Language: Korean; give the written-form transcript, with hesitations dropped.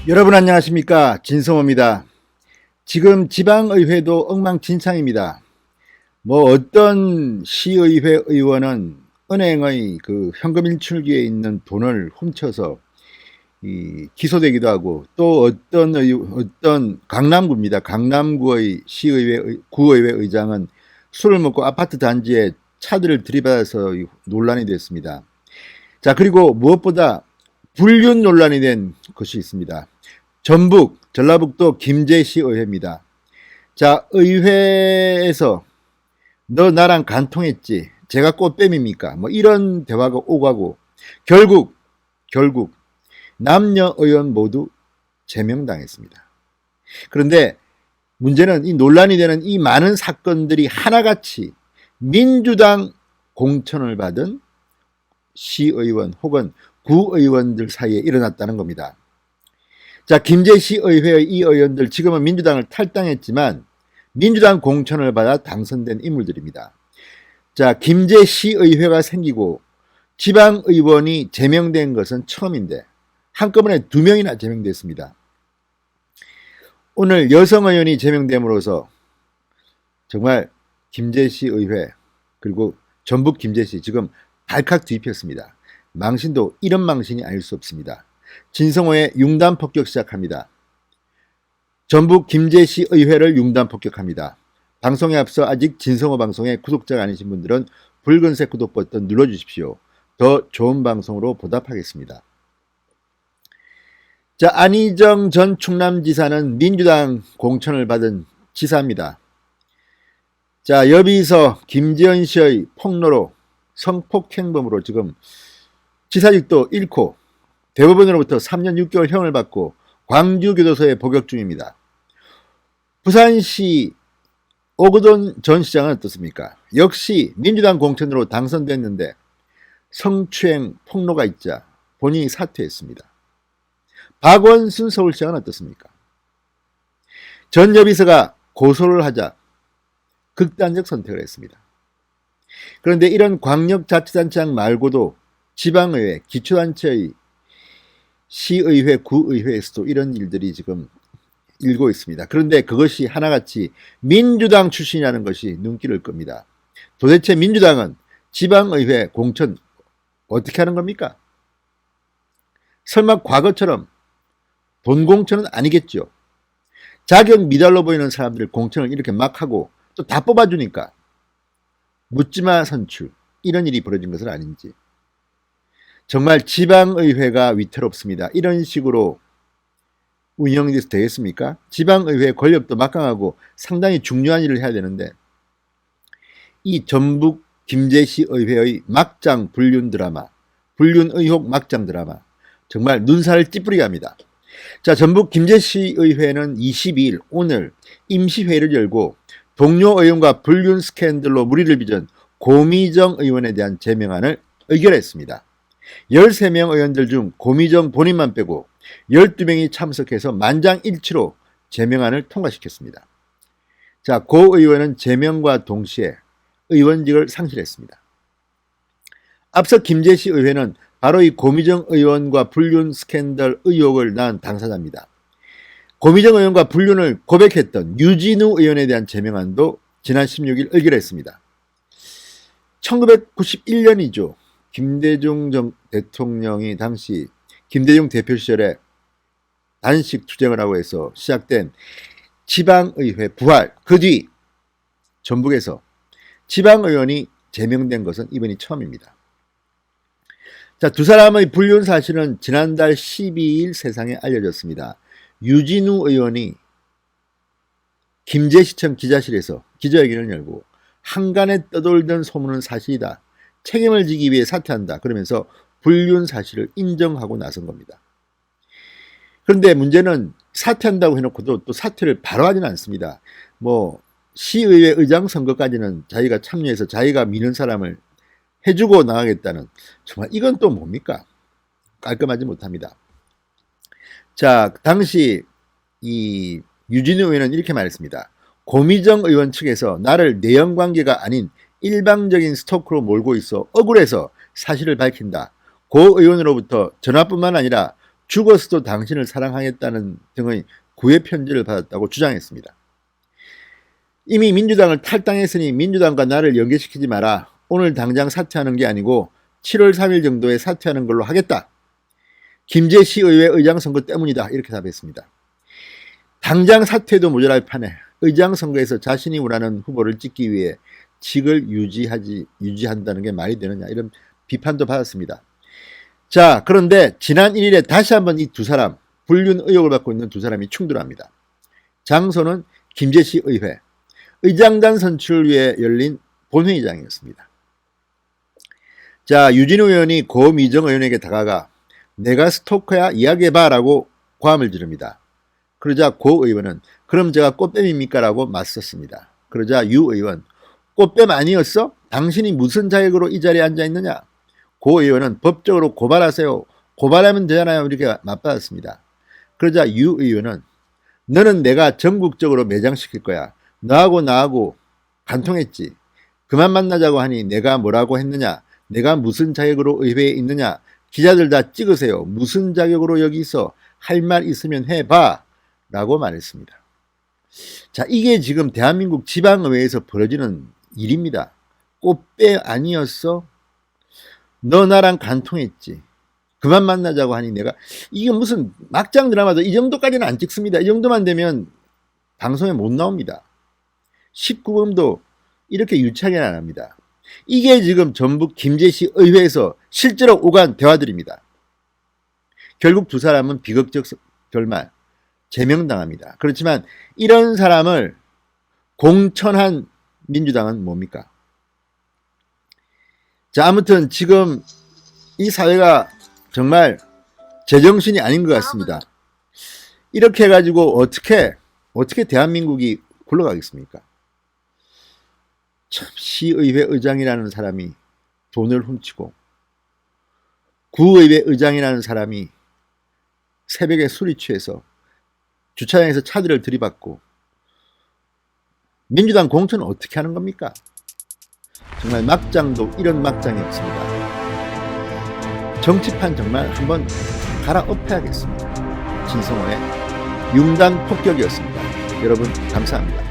여러분 안녕하십니까, 진성호입니다. 지금 지방의회도 엉망진창입니다. 어떤 시의회 의원은 은행의 그 현금 인출기에 있는 돈을 훔쳐서 기소되기도 하고, 또 어떤 강남구입니다. 강남구의 구의회 의장은 술을 먹고 아파트 단지에 차들을 들이받아서 논란이 됐습니다. 자, 그리고 무엇보다 불륜 논란이 된 것이 있습니다. 전라북도 김제시 의회입니다. 자, 의회에서 너 나랑 간통했지? 제가 꽃뱀입니까? 이런 대화가 오고 가고, 결국 남녀 의원 모두 제명당했습니다. 그런데 문제는 이 논란이 되는 이 많은 사건들이 하나같이 민주당 공천을 받은 시의원 혹은 구의원들 사이에 일어났다는 겁니다. 자, 김제시 의회의 이 의원들 지금은 민주당을 탈당했지만 민주당 공천을 받아 당선된 인물들입니다. 자, 김제시 의회가 생기고 지방의원이 제명된 것은 처음인데 한꺼번에 2명이나 제명됐습니다. 오늘 여성의원이 제명됨으로써 정말 김제시 의회 그리고 전북 김제시 지금 발칵 뒤집혔습니다. 망신도 이런 망신이 아닐 수 없습니다. 진성호의 융단 폭격 시작합니다. 전북 김제시 의회를 융단 폭격합니다. 방송에 앞서 아직 진성호 방송의 구독자가 아니신 분들은 붉은색 구독 버튼 눌러주십시오. 더 좋은 방송으로 보답하겠습니다. 자, 안희정 전 충남지사는 민주당 공천을 받은 지사입니다. 자, 여비서 김재현 씨의 폭로로 성폭행범으로 지금 지사직도 잃고 대법원으로부터 3년 6개월 형을 받고 광주교도소에 복역 중입니다. 부산시 오거돈 전 시장은 어떻습니까? 역시 민주당 공천으로 당선됐는데 성추행 폭로가 있자 본인이 사퇴했습니다. 박원순 서울시장은 어떻습니까? 전 여비서가 고소를 하자 극단적 선택을 했습니다. 그런데 이런 광역자치단체장 말고도 지방의회, 기초단체의 시의회, 구의회에서도 이런 일들이 지금 일고 있습니다. 그런데 그것이 하나같이 민주당 출신이라는 것이 눈길을 끕니다. 도대체 민주당은 지방의회 공천 어떻게 하는 겁니까? 설마 과거처럼 돈 공천은 아니겠죠. 자격 미달로 보이는 사람들 공천을 이렇게 막 하고 또 다 뽑아주니까 묻지마 선출, 이런 일이 벌어진 것은 아닌지. 정말 지방의회가 위태롭습니다. 이런 식으로 운영돼서 되겠습니까? 지방의회 권력도 막강하고 상당히 중요한 일을 해야 되는데 이 전북 김제시 의회의 막장 불륜 드라마, 불륜 의혹 막장 드라마, 정말 눈살을 찌푸리게 합니다. 자, 전북 김제시 의회는 22일 오늘 임시회의를 열고 동료 의원과 불륜 스캔들로 무리를 빚은 고미정 의원에 대한 제명안을 의결했습니다. 13명 의원들 중 고미정 본인만 빼고 12명이 참석해서 만장일치로 제명안을 통과시켰습니다. 자, 고 의원은 제명과 동시에 의원직을 상실했습니다. 앞서 김제시 의회는 바로 이 고미정 의원과 불륜 스캔들 의혹을 낳은 당사자입니다. 고미정 의원과 불륜을 고백했던 유진우 의원에 대한 제명안도 지난 16일 의결했습니다. 1991년이죠. 김대중 대통령이 당시 김대중 대표 시절에 단식 투쟁을 하고 해서 시작된 지방의회 부활, 그 뒤 전북에서 지방의원이 제명된 것은 이번이 처음입니다. 자, 두 사람의 불륜 사실은 지난달 12일 세상에 알려졌습니다. 유진우 의원이 김제시청 기자실에서 기자회견을 열고 한간에 떠돌던 소문은 사실이다. 책임을 지기 위해 사퇴한다. 그러면서 불륜 사실을 인정하고 나선 겁니다. 그런데 문제는 사퇴한다고 해놓고도 또 사퇴를 바로 하지는 않습니다. 시의회 의장 선거까지는 자기가 참여해서 자기가 미는 사람을 해주고 나가겠다는, 정말 이건 또 뭡니까? 깔끔하지 못합니다. 자, 당시 이 유진우 의원은 이렇게 말했습니다. 고미정 의원 측에서 나를 내연관계가 아닌 일방적인 스토커로 몰고 있어 억울해서 사실을 밝힌다. 고 의원으로부터 전화뿐만 아니라 죽어서도 당신을 사랑하겠다는 등의 구애 편지를 받았다고 주장했습니다. 이미 민주당을 탈당했으니 민주당과 나를 연계시키지 마라. 오늘 당장 사퇴하는 게 아니고 7월 3일 정도에 사퇴하는 걸로 하겠다. 김제시 의회 의장 선거 때문이다. 이렇게 답했습니다. 당장 사퇴도 모자랄 판에 의장 선거에서 자신이 원하는 후보를 찍기 위해 직을 유지한다는 게 말이 되느냐, 이런 비판도 받았습니다. 자, 그런데 지난 1일에 다시 한번 이 두 사람, 불륜 의혹을 받고 있는 두 사람이 충돌합니다. 장소는 김제시 의회, 의장단 선출을 위해 열린 본회의장이었습니다. 자, 유진우 의원이 고미정 의원에게 다가가 내가 스토커야 이야기해봐 라고 고함을 지릅니다. 그러자 고 의원은 그럼 제가 꽃뱀입니까? 라고 맞섰습니다. 그러자 유 의원, 꽃뱀 아니었어? 당신이 무슨 자격으로 이 자리에 앉아있느냐? 고 의원은 법적으로 고발하세요. 고발하면 되잖아요. 이렇게 맞받았습니다. 그러자 유 의원은 너는 내가 전국적으로 매장시킬 거야. 너하고 나하고 간통했지. 그만 만나자고 하니 내가 뭐라고 했느냐? 내가 무슨 자격으로 의회에 있느냐? 기자들 다 찍으세요. 무슨 자격으로 여기 있어? 할 말 있으면 해봐. 라고 말했습니다. 자, 이게 지금 대한민국 지방의회에서 벌어지는 일입니다. 꽃배 아니었어? 너 나랑 간통했지. 그만 만나자고 하니 내가, 이게 무슨 막장 드라마도 이 정도까지는 안 찍습니다. 이 정도만 되면 방송에 못 나옵니다. 19금도 이렇게 유치하게는 안 합니다. 이게 지금 전북 김제시 의회에서 실제로 오간 대화들입니다. 결국 두 사람은 비극적 결말, 제명당합니다. 그렇지만 이런 사람을 공천한 민주당은 뭡니까? 자, 아무튼 지금 이 사회가 정말 제정신이 아닌 것 같습니다. 이렇게 해가지고 어떻게 대한민국이 굴러가겠습니까? 참, 시의회 의장이라는 사람이 돈을 훔치고 구의회 의장이라는 사람이 새벽에 술이 취해서 주차장에서 차들을 들이받고, 민주당 공천은 어떻게 하는 겁니까? 정말 막장도 이런 막장이 없습니다. 정치판 정말 한번 갈아엎어야겠습니다. 진성호의 융단 폭격이었습니다. 여러분 감사합니다.